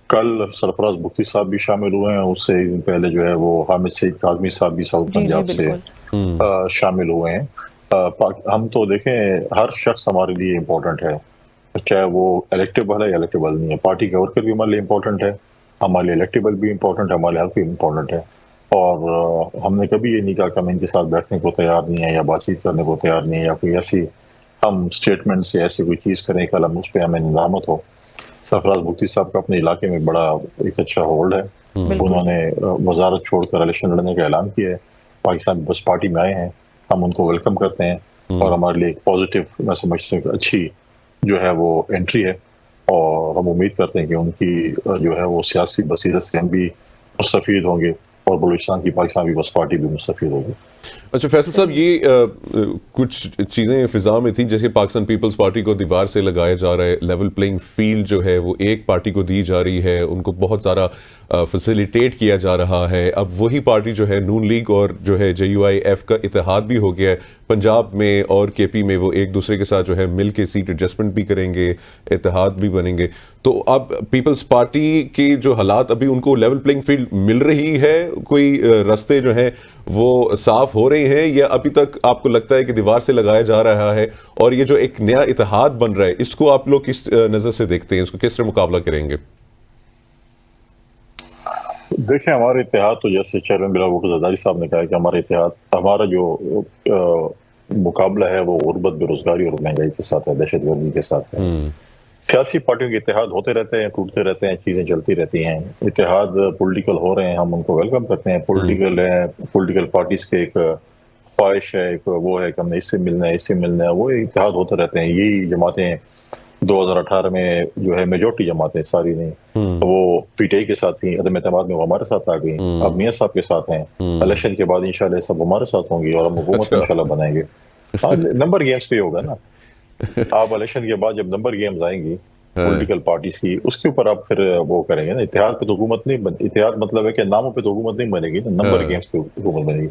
کل سرفراز بگٹی صاحب بھی شامل ہوئے ہیں، اس سے ایک دن پہلے جو ہے وہ حامد سعید کاظمی صاحب بھی ساؤتھ جی جی پنجاب سے بالکل. شامل ہوئے ہیں. ہم تو دیکھیں ہر شخص ہمارے لیے امپورٹنٹ ہے، چاہے وہ الیکٹیبل ہے یا الیکٹیبل نہیں ہے. پارٹی کا ورکر بھی ہمارے لیے امپورٹنٹ ہے، ہمارے لیے الیکٹیبل بھی امپورٹنٹ ہے، ہمارے ہیلتھ بھی امپورٹنٹ ہے. اور ہم نے کبھی یہ نہیں کہا کہ ہم ان کے ساتھ بیٹھنے کو تیار نہیں ہے یا بات چیت کرنے کو تیار نہیں ہے یا کوئی ایسی ہم اسٹیٹمنٹ سے ایسی کوئی چیز کریں کل ہم اس پہ ہمیں نظامت ہو. سرفراز بگٹی صاحب کا اپنے علاقے میں بڑا ایک اچھا ہولڈ ہے. بالکل. انہوں نے وزارت چھوڑ کر الیکشن لڑنے کا اعلان کیا ہے. پاکستان پیپلز پارٹی میں آئے ہیں، ہم ان کو ویلکم کرتے ہیں اور ہمارے لیے ایک پازیٹیو میں سمجھتا ہوں کہ اچھی جو ہے وہ انٹری ہے. اور ہم امید کرتے ہیں کہ ان کی جو ہے وہ سیاسی بصیرت سے ہم بھی مستفید ہوں گے اور بلوچستان کی پاکستان پیپلز پارٹی بھی مستفید ہوگی. اچھا فیصل صاحب، یہ کچھ چیزیں فضا میں تھیں جیسے پاکستان پیپلز پارٹی کو دیوار سے لگایا جا رہا ہے، لیول پلینگ فیلڈ جو ہے وہ ایک پارٹی کو دی جا رہی ہے، ان کو بہت سارا فیسیلیٹیٹ کیا جا رہا ہے. اب وہی پارٹی جو ہے نون لیگ اور جو ہے JUIF کا اتحاد بھی ہو گیا ہے پنجاب میں اور KP میں، وہ ایک دوسرے کے ساتھ جو ہے مل کے سیٹ ایڈجسٹمنٹ بھی کریں گے، اتحاد بھی بنیں گے. تو اب پیپلز پارٹی کے جو حالات ابھی ان کو لیول پلینگ فیلڈ مل رہی ہے، کوئی رستے جو ہیں وہ صاف ہو رہے ہیں، یا ابھی تک آپ کو لگتا ہے کہ دیوار سے لگایا جا رہا ہے؟ اور یہ جو ایک نیا اتحاد بن رہا ہے اس کو آپ لوگ کس نظر سے دیکھتے ہیں، اس کو کس طرح مقابلہ کریں گے؟ دیکھیں ہمارے اتحاد تو جیسے چیئرمین بلا وکیل زرداری صاحب نے کہا کہ ہمارے اتحاد ہمارا جو مقابلہ ہے وہ غربت، بے روزگاری اور مہنگائی کے ساتھ ہے، دہشت گردی کے ساتھ ہے. سیاسی پارٹیوں کے اتحاد ہوتے رہتے ہیں، ٹوٹتے رہتے ہیں، چیزیں چلتی رہتی ہیں. اتحاد پولیٹیکل ہو رہے ہیں، ہم ان کو ویلکم کرتے ہیں. پولیٹیکل پارٹیز کے ایک خواہش ہے، ایک وہ ہے کہ ہم نے اس سے ملنا ہے، اس سے ملنا ہے، وہ اتحاد ہوتے رہتے ہیں. یہی جماعتیں 2018 میں جو ہے میجورٹی جماعتیں ساری نہیں وہ PTI کے ساتھ تھیں، عدم اعتماد میں وہ ہمارے ساتھ آ گئی، اب میاں صاحب کے ساتھ ہیں. الیکشن کے بعد انشاءاللہ سب ہمارے ساتھ ہوں گی اور ہم حکومت انشاءاللہ بنائیں گے. نمبر گیمز پہ ہوگا نا. آپ الیکشن کے بعد جب نمبر گیمز آئیں گی پولیٹیکل پارٹیز کی، اس کے اوپر آپ پھر وہ کریں گے نا. اتحاد پہ تو حکومت نہیں اتحاد مطلب ہے کہ ناموں پہ تو حکومت نہیں بنے گی نا، نمبر گیمز پہ حکومت بنے گی.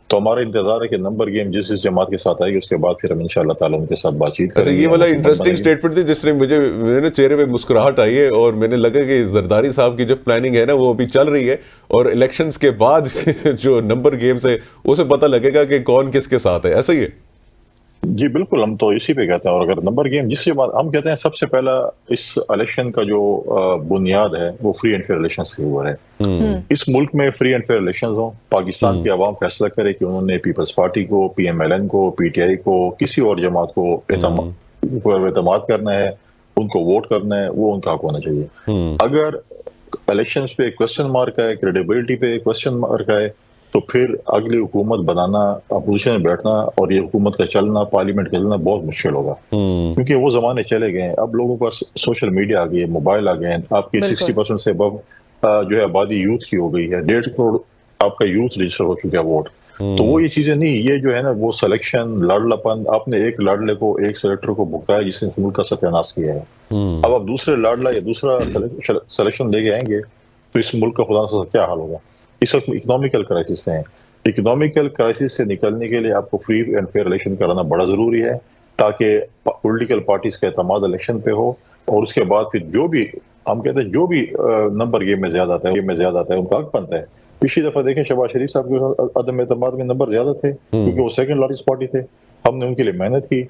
تو ہمارا انتظار ہے کہ نمبر گیم جس جماعت کے ساتھ آئے گی اس کے بعد پھر ہم انشاءاللہ تعالیٰ ان کے ساتھ بات چیت اچھا، کریں گے، یہ ہم والا حکومت انٹرسٹنگ بنیں گے. سٹیٹمنٹ تھی جس نے میرے چہرے پہ مسکراہٹ آئی ہے اور میں نے لگا کہ زرداری صاحب کی جو پلاننگ ہے نا وہ ابھی چل رہی ہے، اور الیکشنز کے بعد جو نمبر گیمز ہے اسے پتہ لگے گا کہ کون کس کے ساتھ ہے. ایسا ہی ہے؟ جی بالکل، ہم تو اسی پہ کہتے ہیں. اور اگر نمبر گیم جس کے بعد ہم کہتے ہیں سب سے پہلا اس الیکشن کا جو بنیاد ہے وہ فری اینڈ فیئر الیکشنز کے اوپر ہے. اس ملک میں فری اینڈ فیئر الیکشنز ہوں، پاکستان کی عوام فیصلہ کرے کہ انہوں نے پیپلز پارٹی کو، PMLN کو، PTI کو، کسی اور جماعت کو اعتماد کرنا ہے، ان کو ووٹ کرنا ہے، وہ ان کا حق ہونا چاہیے. اگر الیکشنز پہ کوسچن مارک ہے، کریڈیبلٹی پہ کوسچن مارک ہے، تو پھر اگلی حکومت بنانا، اپوزیشن میں بیٹھنا اور یہ حکومت کا چلنا، پارلیمنٹ کا چلنا بہت مشکل ہوگا. کیونکہ وہ زمانے چلے گئے ہیں. اب لوگوں پاس سوشل میڈیا آ گئی ہے، موبائل آ گئے ہیں. آپ کی 60% سے ابو جو ہے آبادی یوتھ کی ہو گئی ہے، 1.5 کروڑ آپ کا یوتھ رجسٹر ہو چکا ہے ووٹ. تو وہ یہ چیزیں نہیں، یہ جو ہے نا وہ سلیکشن، لاڈلاپن، آپ نے ایک لاڈلے کو، ایک سلیکٹر کو بھگتا ہے جس نے ملک کا ستیاناش کیا ہے. اب آپ دوسرے لاڈلا یا دوسرا سلیکشن لے کے آئیں گے تو اس ملک کا خدا نخواستہ کیا حال ہوگا. اس وقت اکنامیکل کرائسس ہیں. اکنامیکل کرائسس سے نکلنے کے لیے آپ کو فری اینڈ فیئر الیکشن کرانا بڑا ضروری ہے تاکہ پولیٹیکل پارٹیز کا اعتماد الیکشن پہ ہو. اور اس کے بعد پھر جو بھی ہم کہتے ہیں جو بھی نمبر گیم میں زیادہ آتا ہے ان کا حق بنتا ہے. پچھلی دفعہ دیکھیں شہباز شریف صاحب کے عدم اعتماد میں نمبر زیادہ تھے کیونکہ وہ سیکنڈ لارجسٹ پارٹی تھے. ہم نے ان کے لیے محنت کی.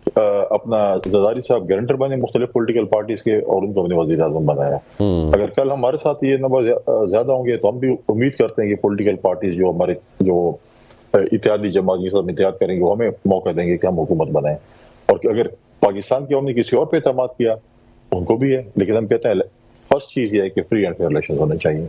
اپنا زرداری صاحب گارنٹر بنے مختلف پولیٹیکل پارٹیز کے اور ان کو اپنے وزیر اعظم بنایا. اگر کل ہمارے ساتھ یہ نمبر زیادہ ہوں گے تو ہم بھی امید کرتے ہیں کہ پولیٹیکل پارٹیز جو ہمارے جو اتحادی جماعت کے ساتھ اتحاد کریں گے وہ ہمیں موقع دیں گے کہ ہم حکومت بنائیں. اور اگر پاکستان کی عوام نے کسی اور پہ اعتماد کیا ان کو بھی ہے، لیکن ہم کہتے ہیں فرسٹ چیز یہ ہے کہ فری اینڈ فیئر الیکشن ہونے چاہیے.